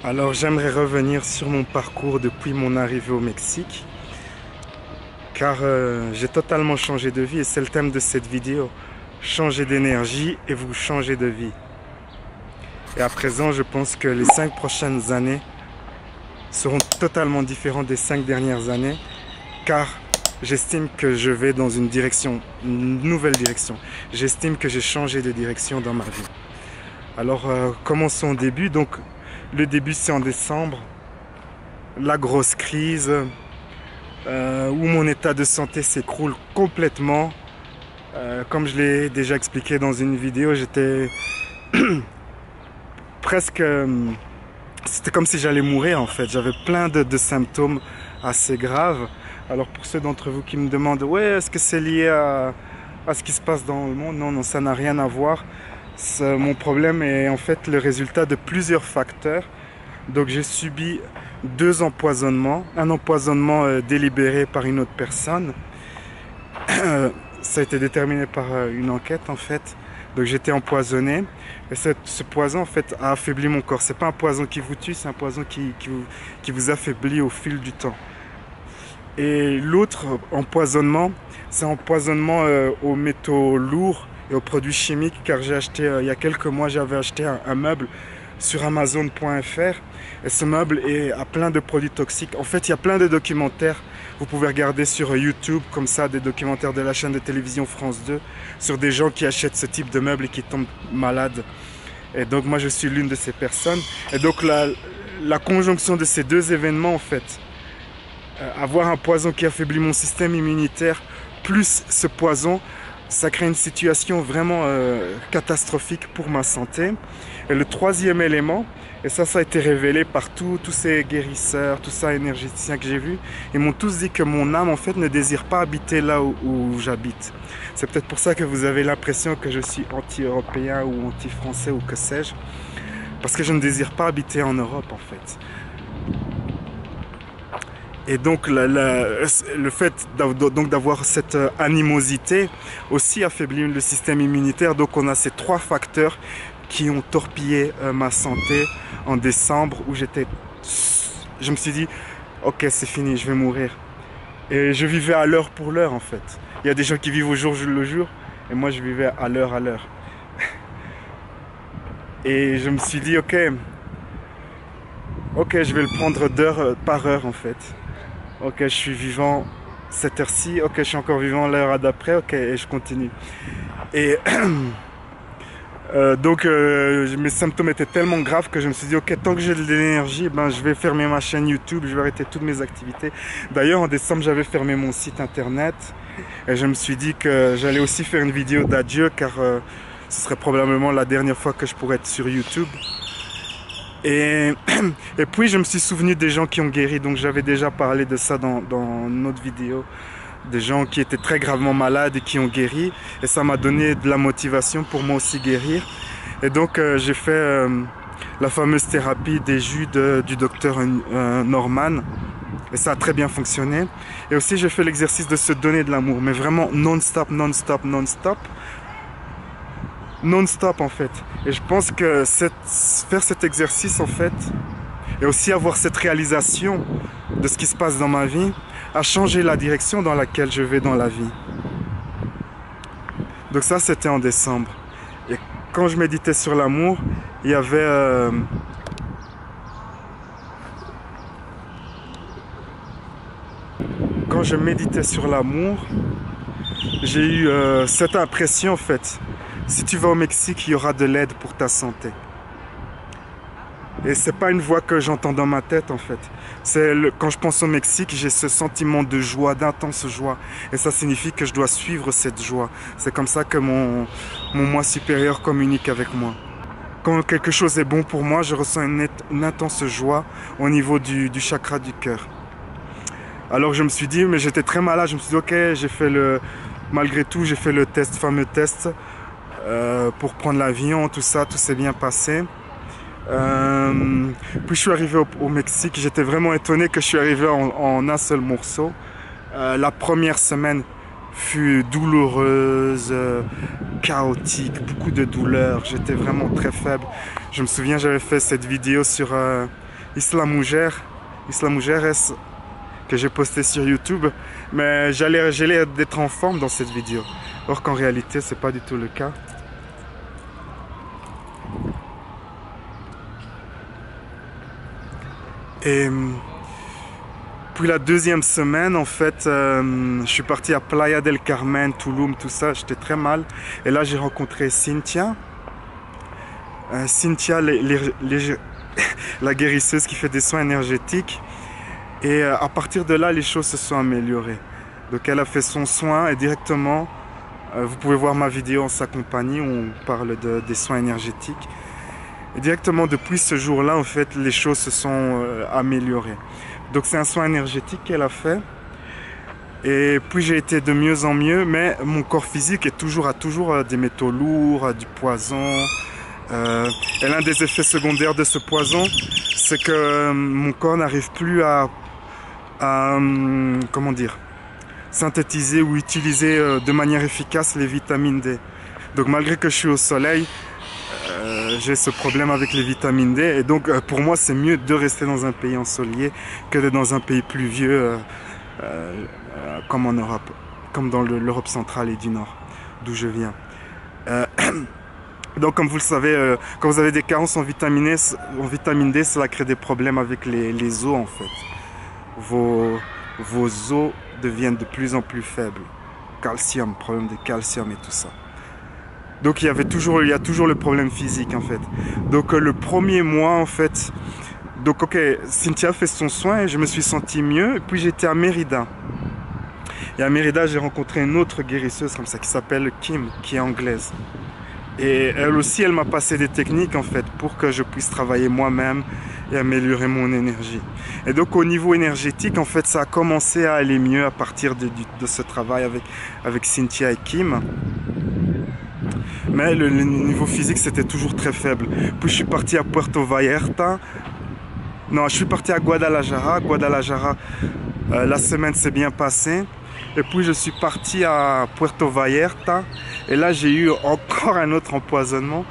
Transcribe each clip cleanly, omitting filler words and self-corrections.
Alors j'aimerais revenir sur mon parcours depuis mon arrivée au Mexique, car j'ai totalement changé de vie et c'est le thème de cette vidéo. Changer d'énergie et vous changer de vie. Et à présent, je pense que les 5 prochaines années seront totalement différentes des 5 dernières années, car j'estime que je vais dans une direction, une nouvelle direction. J'estime que j'ai changé de direction dans ma vie. Alors commençons au début. Donc le début c'est en décembre, la grosse crise où mon état de santé s'écroule complètement. Comme je l'ai déjà expliqué dans une vidéo, j'étais presque... c'était comme si j'allais mourir en fait. J'avais plein de symptômes assez graves. Alors pour ceux d'entre vous qui me demandent, ouais, est-ce que c'est lié à ce qui se passe dans le monde? Non, non, ça n'a rien à voir. Mon problème est en fait le résultat de plusieurs facteurs. Donc j'ai subi 2 empoisonnements. Un empoisonnement délibéré par une autre personne. Ça a été déterminé par une enquête en fait. Donc j'étais empoisonné. Et ce poison en fait a affaibli mon corps. C'est pas un poison qui vous tue, c'est un poison qui vous affaiblit au fil du temps. Et l'autre empoisonnement, c'est un empoisonnement aux métaux lourds et aux produits chimiques, car j'ai acheté, il y a quelques mois, j'avais acheté un meuble sur Amazon.fr et ce meuble a plein de produits toxiques. En fait, il y a plein de documentaires. Vous pouvez regarder sur YouTube, comme ça, des documentaires de la chaîne de télévision France 2 sur des gens qui achètent ce type de meubles et qui tombent malades. Et donc, moi, je suis l'une de ces personnes. Et donc, la conjonction de ces 2 événements, en fait, avoir un poison qui affaiblit mon système immunitaire, plus ce poison, ça crée une situation vraiment catastrophique pour ma santé. Et le 3e élément, et ça a été révélé par tous ces guérisseurs, tous ces énergéticiens que j'ai vus, ils m'ont tous dit que mon âme en fait ne désire pas habiter là où j'habite. C'est peut-être pour ça que vous avez l'impression que je suis anti-européen ou anti-français ou que sais-je, parce que je ne désire pas habiter en Europe en fait. Et donc le fait d'avoir cette animosité aussi affaiblit le système immunitaire. Donc on a ces 3 facteurs qui ont torpillé ma santé en décembre, où je me suis dit ok, c'est fini, je vais mourir. Et je vivais à l'heure pour l'heure en fait. Il y a des gens qui vivent au jour le jour et moi je vivais à l'heure. Et je me suis dit ok, je vais le prendre d'heure par heure en fait. Ok, je suis vivant cette heure-ci, ok, je suis encore vivant l'heure d'après, ok, et je continue. Et donc mes symptômes étaient tellement graves que je me suis dit, ok, tant que j'ai de l'énergie, ben, je vais fermer ma chaîne YouTube, je vais arrêter toutes mes activités. D'ailleurs, en décembre, j'avais fermé mon site internet et je me suis dit que j'allais aussi faire une vidéo d'adieu, car ce serait probablement la dernière fois que je pourrais être sur YouTube. Et puis je me suis souvenu des gens qui ont guéri, donc j'avais déjà parlé de ça dans une autre vidéo, des gens qui étaient très gravement malades et qui ont guéri, et ça m'a donné de la motivation pour moi aussi guérir. Et donc j'ai fait la fameuse thérapie des jus du docteur Norman, et ça a très bien fonctionné. Et aussi j'ai fait l'exercice de se donner de l'amour, mais vraiment non-stop, non-stop, non-stop. Non-stop en fait. Et je pense que faire cet exercice en fait, et aussi avoir cette réalisation de ce qui se passe dans ma vie, a changé la direction dans laquelle je vais dans la vie. Donc ça, c'était en décembre. Et quand je méditais sur l'amour, il y avait quand je méditais sur l'amour, j'ai eu cette impression en fait. Si tu vas au Mexique, il y aura de l'aide pour ta santé. Et c'est pas une voix que j'entends dans ma tête en fait. Quand je pense au Mexique, j'ai ce sentiment de joie, d'intense joie. Et ça signifie que je dois suivre cette joie. C'est comme ça que mon moi supérieur communique avec moi. Quand quelque chose est bon pour moi, je ressens une intense joie au niveau du chakra du cœur. Alors je me suis dit, mais j'étais très malade, je me suis dit ok, malgré tout, j'ai fait le fameux test. Pour prendre l'avion, tout ça, tout s'est bien passé. Puis je suis arrivé au Mexique, j'étais vraiment étonné que je suis arrivé en un seul morceau. La première semaine fut douloureuse, chaotique, beaucoup de douleurs, j'étais vraiment très faible. Je me souviens, j'avais fait cette vidéo sur Isla Mujeres, que j'ai posté sur YouTube, mais j'ai l'air d'être en forme dans cette vidéo, or qu'en réalité c'est pas du tout le cas. Et puis la deuxième semaine, en fait, je suis parti à Playa del Carmen, Tulum, tout ça, j'étais très mal. Et là j'ai rencontré Cynthia. Cynthia, la guérisseuse qui fait des soins énergétiques. Et à partir de là, les choses se sont améliorées. Donc elle a fait son soin et directement, vous pouvez voir ma vidéo en sa compagnie où on parle des soins énergétiques. Et directement depuis ce jour-là, en fait, les choses se sont améliorées. Donc c'est un soin énergétique qu'elle a fait. Et puis j'ai été de mieux en mieux, mais mon corps physique est a toujours des métaux lourds, du poison. Et l'un des effets secondaires de ce poison, c'est que mon corps n'arrive plus à comment dire, synthétiser ou utiliser de manière efficace les vitamines D. Donc malgré que je suis au soleil, j'ai ce problème avec les vitamines D. Et donc pour moi c'est mieux de rester dans un pays ensoleillé que d'être dans un pays pluvieux comme en Europe, comme dans l'Europe centrale et du Nord, d'où je viens. Donc comme vous le savez, quand vous avez des carences en vitamine D, cela crée des problèmes avec les os en fait. Vos os deviennent de plus en plus faibles. Calcium, problème de calcium et tout ça. Donc il y a toujours le problème physique en fait. Donc le premier mois en fait, donc ok, Cynthia fait son soin et je me suis senti mieux. Et puis j'étais à Mérida. Et à Mérida, j'ai rencontré une autre guérisseuse comme ça qui s'appelle Kim, qui est anglaise. Et elle aussi, elle m'a passé des techniques en fait pour que je puisse travailler moi-même et améliorer mon énergie. Et donc au niveau énergétique, en fait, ça a commencé à aller mieux à partir de ce travail avec Cynthia et Kim. Mais le niveau physique, c'était toujours très faible. Puis je suis parti à Puerto Vallarta. Non, je suis parti à Guadalajara. La semaine s'est bien passée. Et puis je suis parti à Puerto Vallarta. Et là, j'ai eu encore un autre empoisonnement.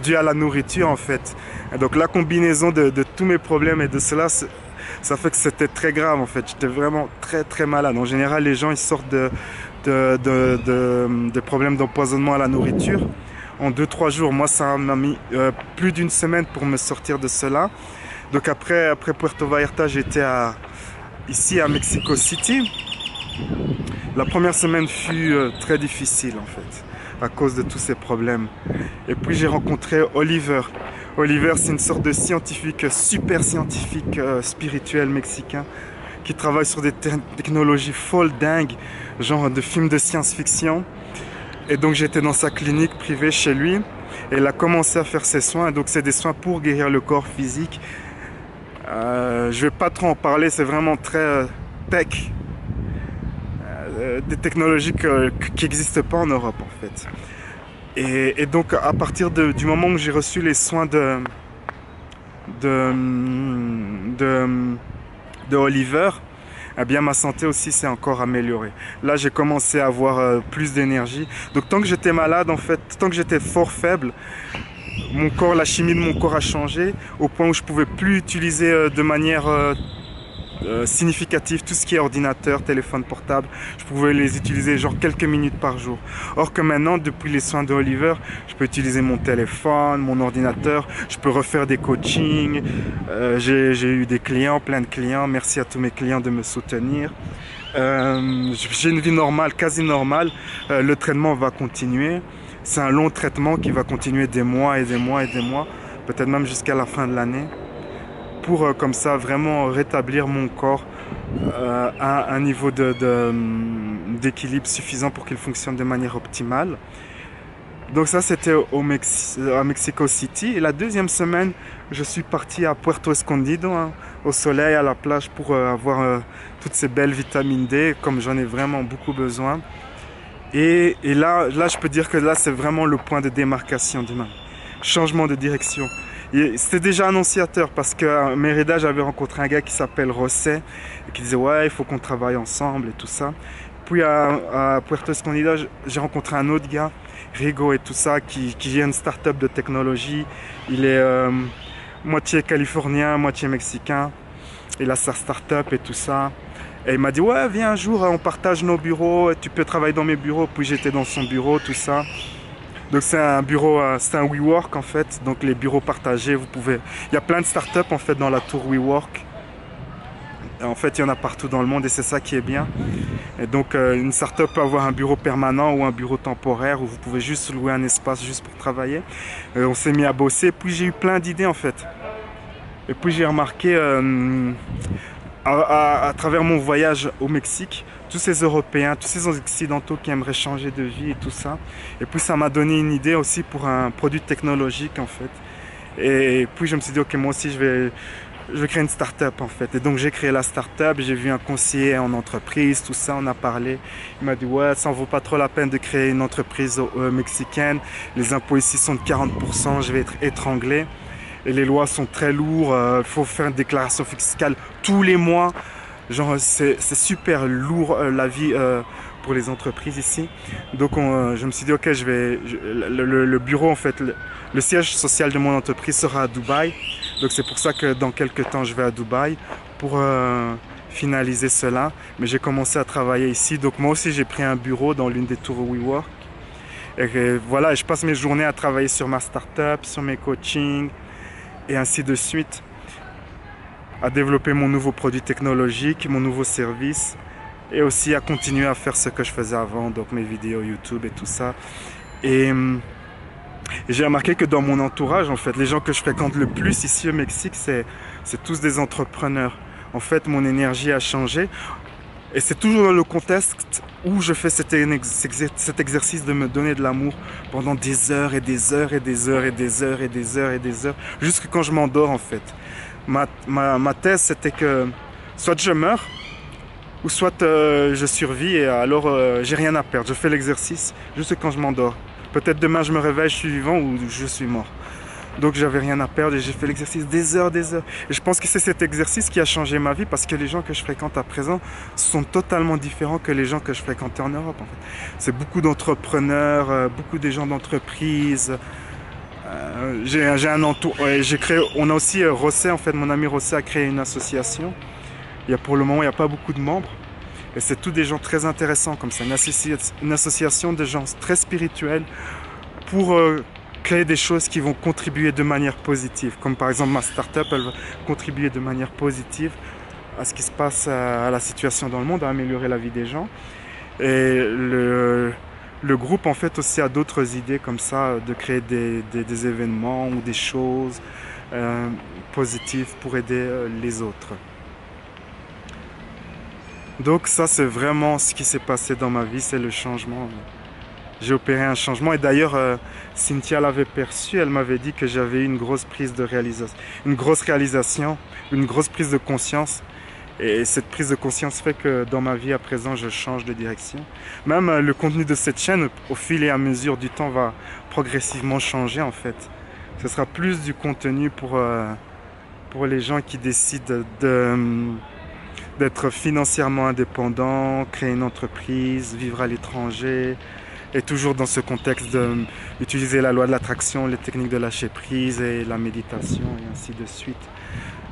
Dû à la nourriture en fait. Et donc la combinaison de tous mes problèmes et de cela, ça fait que c'était très grave en fait. J'étais vraiment très malade. En général, les gens ils sortent de problèmes d'empoisonnement à la nourriture en 2-3 jours. Moi, ça m'a mis plus d'une semaine pour me sortir de cela. Donc après Puerto Vallarta, j'étais ici à Mexico City. La première semaine fut très difficile en fait, à cause de tous ces problèmes. Et puis j'ai rencontré Oliver. Oliver, c'est une sorte de scientifique, super scientifique spirituel mexicain qui travaille sur des technologies folles dingues, genre de films de science-fiction. Et donc j'étais dans sa clinique privée chez lui et il a commencé à faire ses soins. Donc c'est des soins pour guérir le corps physique. Je vais pas trop en parler, c'est vraiment très tech. Des technologies qui n'existent pas en Europe en fait. Et donc à partir du moment où j'ai reçu les soins de Oliver, eh bien ma santé aussi s'est encore améliorée. Là j'ai commencé à avoir plus d'énergie. Donc tant que j'étais malade en fait, tant que j'étais fort faible, mon corps, la chimie de mon corps a changé au point où je pouvais plus utiliser de manière significative tout ce qui est ordinateur, téléphone portable. Je pouvais les utiliser genre quelques minutes par jour. Or que maintenant, depuis les soins de Oliver, je peux utiliser mon téléphone, mon ordinateur, je peux refaire des coachings. J'ai eu des clients, plein de clients. Merci à tous mes clients de me soutenir. J'ai une vie normale, quasi normale. Le traitement va continuer. C'est un long traitement qui va continuer des mois et des mois et des mois, peut-être même jusqu'à la fin de l'année, pour comme ça vraiment rétablir mon corps à un niveau d'équilibre suffisant pour qu'il fonctionne de manière optimale. Donc ça c'était à Mexico City. Et la deuxième semaine, je suis parti à Puerto Escondido, hein, au soleil, à la plage, pour avoir toutes ces belles vitamines D, comme j'en ai vraiment beaucoup besoin. Et là, je peux dire que là, c'est vraiment le point de démarcation de ma changement de direction. C'était déjà annonciateur parce qu'à Mérida, j'avais rencontré un gars qui s'appelle José et qui disait ouais, il faut qu'on travaille ensemble et tout ça. Puis à Puerto Escondido, j'ai rencontré un autre gars Rigo et tout ça, qui est une start-up de technologie. Il est moitié californien, moitié mexicain. Il a sa start-up et tout ça. Et il m'a dit, ouais, viens un jour, on partage nos bureaux, tu peux travailler dans mes bureaux. Puis j'étais dans son bureau, tout ça. Donc c'est un bureau, c'est un WeWork en fait. Donc les bureaux partagés, vous pouvez... Il y a plein de start-up en fait dans la tour WeWork. En fait, il y en a partout dans le monde et c'est ça qui est bien. Et donc une start-up peut avoir un bureau permanent ou un bureau temporaire où vous pouvez juste louer un espace juste pour travailler. On s'est mis à bosser, puis j'ai eu plein d'idées en fait. Et puis j'ai remarqué à travers mon voyage au Mexique, tous ces Européens, tous ces Occidentaux qui aimeraient changer de vie et tout ça. Et puis ça m'a donné une idée aussi pour un produit technologique en fait. Et puis je me suis dit, ok, moi aussi je vais créer une start-up en fait. Et donc j'ai créé la start-up, j'ai vu un conseiller en entreprise, tout ça, on a parlé. Il m'a dit, ouais, ça en vaut pas trop la peine de créer une entreprise mexicaine. Les impôts ici sont de 40%, je vais être étranglé. Et les lois sont très lourdes, il faut faire une déclaration fiscale tous les mois. Genre, c'est super lourd la vie pour les entreprises ici. Donc, je me suis dit, ok, le bureau, en fait, le siège social de mon entreprise sera à Dubaï. Donc, c'est pour ça que dans quelques temps, je vais à Dubaï pour finaliser cela. Mais j'ai commencé à travailler ici. Donc, moi aussi, j'ai pris un bureau dans l'une des tours WeWork. Et voilà, je passe mes journées à travailler sur ma start-up, sur mes coachings et ainsi de suite, à développer mon nouveau produit technologique, mon nouveau service et aussi à continuer à faire ce que je faisais avant, donc mes vidéos YouTube et tout ça. Et j'ai remarqué que dans mon entourage, en fait, les gens que je fréquente le plus ici au Mexique, c'est tous des entrepreneurs. En fait, mon énergie a changé. Et c'est toujours dans le contexte où je fais cet exercice de me donner de l'amour pendant des heures et des heures et des heures et des heures et des heures et des heures, jusqu'à quand je m'endors en fait. Ma thèse c'était que soit je meurs, ou soit je survis et alors j'ai rien à perdre. Je fais l'exercice juste quand je m'endors. Peut-être demain je me réveille, je suis vivant ou je suis mort. Donc j'avais rien à perdre et j'ai fait l'exercice des heures, des heures. Et je pense que c'est cet exercice qui a changé ma vie parce que les gens que je fréquente à présent sont totalement différents que les gens que je fréquentais en Europe. En fait. C'est beaucoup d'entrepreneurs, beaucoup de gens d'entreprise. J'ai un entourage. On a aussi Rossé, en fait, mon ami Rossé a créé une association. Pour le moment, il n'y a pas beaucoup de membres. Et c'est tous des gens très intéressants comme ça. Une association de gens très spirituels pour... créer des choses qui vont contribuer de manière positive. Comme par exemple ma start-up, elle va contribuer de manière positive à ce qui se passe, à la situation dans le monde, à améliorer la vie des gens. Et le groupe en fait aussi a d'autres idées comme ça, de créer des événements ou des choses positives pour aider les autres. Donc ça c'est vraiment ce qui s'est passé dans ma vie, c'est le changement. J'ai opéré un changement et d'ailleurs Cynthia l'avait perçu, elle m'avait dit que j'avais eu une grosse prise de réalisation, une grosse prise de conscience. Et cette prise de conscience fait que dans ma vie à présent je change de direction. Même le contenu de cette chaîne au fil et à mesure du temps va progressivement changer en fait. Ce sera plus du contenu pour les gens qui décident d'être financièrement indépendants, créer une entreprise, vivre à l'étranger. Et toujours dans ce contexte d'utiliser la loi de l'attraction, les techniques de lâcher prise et la méditation et ainsi de suite.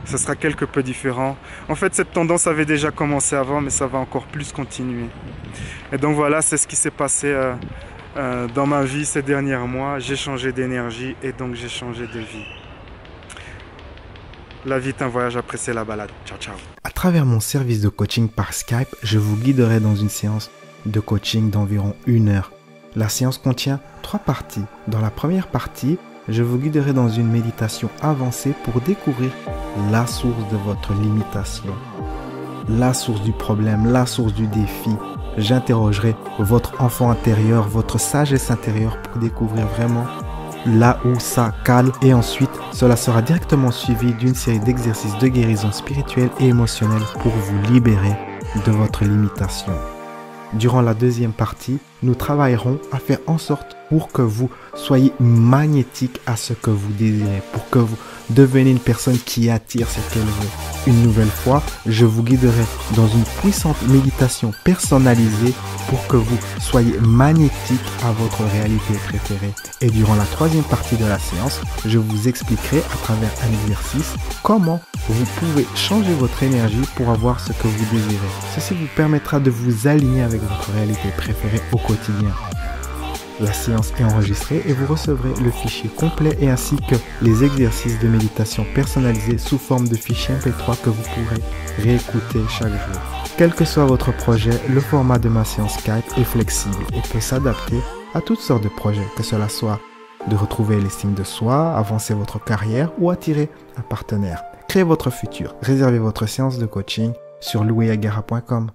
Ce sera quelque peu différent. En fait, cette tendance avait déjà commencé avant, mais ça va encore plus continuer. Et donc voilà, c'est ce qui s'est passé dans ma vie ces derniers mois. J'ai changé d'énergie et donc j'ai changé de vie. La vie est un voyage, appréciez la balade. Ciao, ciao. À travers mon service de coaching par Skype, je vous guiderai dans une séance de coaching d'environ 1 heure. La séance contient 3 parties. Dans la première partie, je vous guiderai dans une méditation avancée pour découvrir la source de votre limitation, la source du problème, la source du défi. J'interrogerai votre enfant intérieur, votre sagesse intérieure pour découvrir vraiment là où ça cale. Et ensuite, cela sera directement suivi d'une série d'exercices de guérison spirituelle et émotionnelle pour vous libérer de votre limitation. Durant la deuxième partie, nous travaillerons à faire en sorte pour que vous soyez magnétique à ce que vous désirez, pour que vous deveniez une personne qui attire ce qu'elle veut. Une nouvelle fois, je vous guiderai dans une puissante méditation personnalisée pour que vous soyez magnétique à votre réalité préférée. Et durant la troisième partie de la séance, je vous expliquerai à travers un exercice comment vous pouvez changer votre énergie pour avoir ce que vous désirez. Ceci vous permettra de vous aligner avec votre réalité préférée au quotidien. La séance est enregistrée et vous recevrez le fichier complet et ainsi que les exercices de méditation personnalisés sous forme de fichier MP3 que vous pourrez réécouter chaque jour. Quel que soit votre projet, le format de ma séance Skype est flexible et peut s'adapter à toutes sortes de projets, que cela soit de retrouver l'estime de soi, avancer votre carrière ou attirer un partenaire. Créez votre futur. Réservez votre séance de coaching sur louisagara.com.